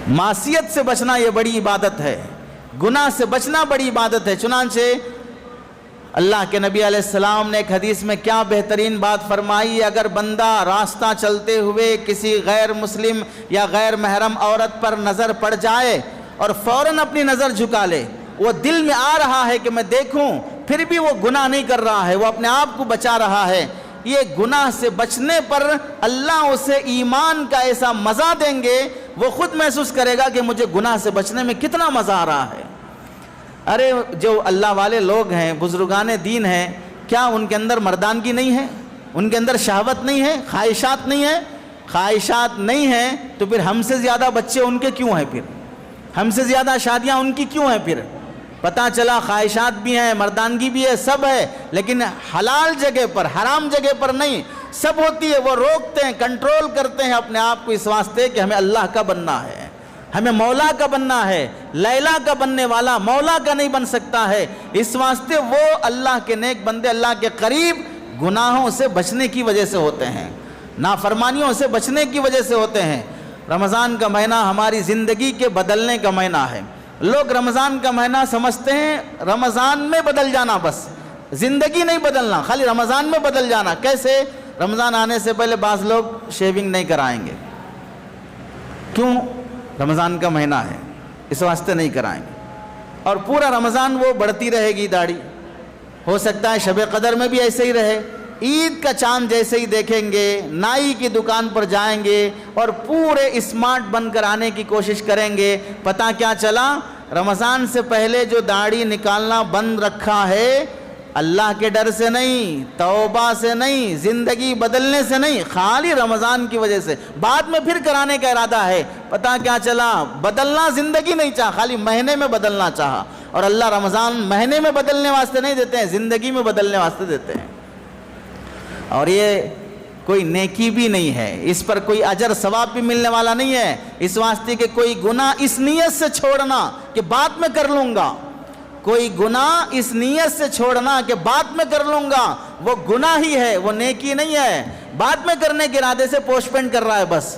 معصیت سے بچنا یہ بڑی عبادت ہے، گناہ سے بچنا بڑی عبادت ہے۔ چنانچہ اللہ کے نبی علیہ السلام نے ایک حدیث میں کیا بہترین بات فرمائی، اگر بندہ راستہ چلتے ہوئے کسی غیر مسلم یا غیر محرم عورت پر نظر پڑ جائے اور فوراً اپنی نظر جھکا لے، وہ دل میں آ رہا ہے کہ میں دیکھوں، پھر بھی وہ گناہ نہیں کر رہا ہے، وہ اپنے آپ کو بچا رہا ہے، یہ گناہ سے بچنے پر اللہ اسے ایمان کا ایسا مزہ دیں گے، وہ خود محسوس کرے گا کہ مجھے گناہ سے بچنے میں کتنا مزہ آ رہا ہے۔ ارے جو اللہ والے لوگ ہیں، بزرگان دین ہیں، کیا ان کے اندر مردانگی نہیں ہے؟ ان کے اندر شہوت نہیں ہے؟ خواہشات نہیں ہے؟ خواہشات نہیں ہیں تو پھر ہم سے زیادہ بچے ان کے کیوں ہیں؟ پھر ہم سے زیادہ شادیاں ان کی کیوں ہیں؟ پھر پتہ چلا خواہشات بھی ہیں، مردانگی بھی ہے، سب ہے، لیکن حلال جگہ پر، حرام جگہ پر نہیں، سب ہوتی ہے۔ وہ روکتے ہیں، کنٹرول کرتے ہیں اپنے آپ کو اس واسطے کہ ہمیں اللہ کا بننا ہے، ہمیں مولا کا بننا ہے۔ لیلا کا بننے والا مولا کا نہیں بن سکتا ہے، اس واسطے وہ اللہ کے نیک بندے اللہ کے قریب گناہوں سے بچنے کی وجہ سے ہوتے ہیں، نافرمانیوں سے بچنے کی وجہ سے ہوتے ہیں۔ رمضان کا مہینہ ہماری زندگی کے بدلنے کا مہینہ ہے۔ لوگ رمضان کا مہینہ سمجھتے ہیں رمضان میں بدل جانا، بس زندگی نہیں بدلنا، خالی رمضان میں بدل جانا۔ کیسے؟ رمضان آنے سے پہلے بعض لوگ شیونگ نہیں کرائیں گے، کیوں؟ رمضان کا مہینہ ہے اس واسطے نہیں کرائیں گے، اور پورا رمضان وہ بڑھتی رہے گی داڑھی، ہو سکتا ہے شب قدر میں بھی ایسے ہی رہے، عید کا چاند جیسے ہی دیکھیں گے، نائی کی دکان پر جائیں گے اور پورے اسمارٹ بن کر آنے کی کوشش کریں گے۔ پتہ کیا چلا؟ رمضان سے پہلے جو داڑھی نکالنا بند رکھا ہے، اللہ کے ڈر سے نہیں، توبہ سے نہیں، زندگی بدلنے سے نہیں، خالی رمضان کی وجہ سے، بعد میں پھر کرانے کا ارادہ ہے۔ پتہ کیا چلا؟ بدلنا زندگی نہیں چاہا، خالی مہینے میں بدلنا چاہا، اور اللہ رمضان مہینے میں بدلنے واسطے نہیں دیتے ہیں، زندگی میں بدلنے واسطے دیتے ہیں۔ اور یہ کوئی نیکی بھی نہیں ہے، اس پر کوئی اجر ثواب بھی ملنے والا نہیں ہے، اس واسطے کہ کوئی گناہ اس نیت سے چھوڑنا کہ بعد میں کر لوں گا، کوئی گناہ اس نیت سے چھوڑنا کہ بعد میں کر لوں گا، وہ گناہ ہی ہے، وہ نیکی نہیں ہے، بعد میں کرنے کے ارادے سے پوسٹ پین کر رہا ہے بس۔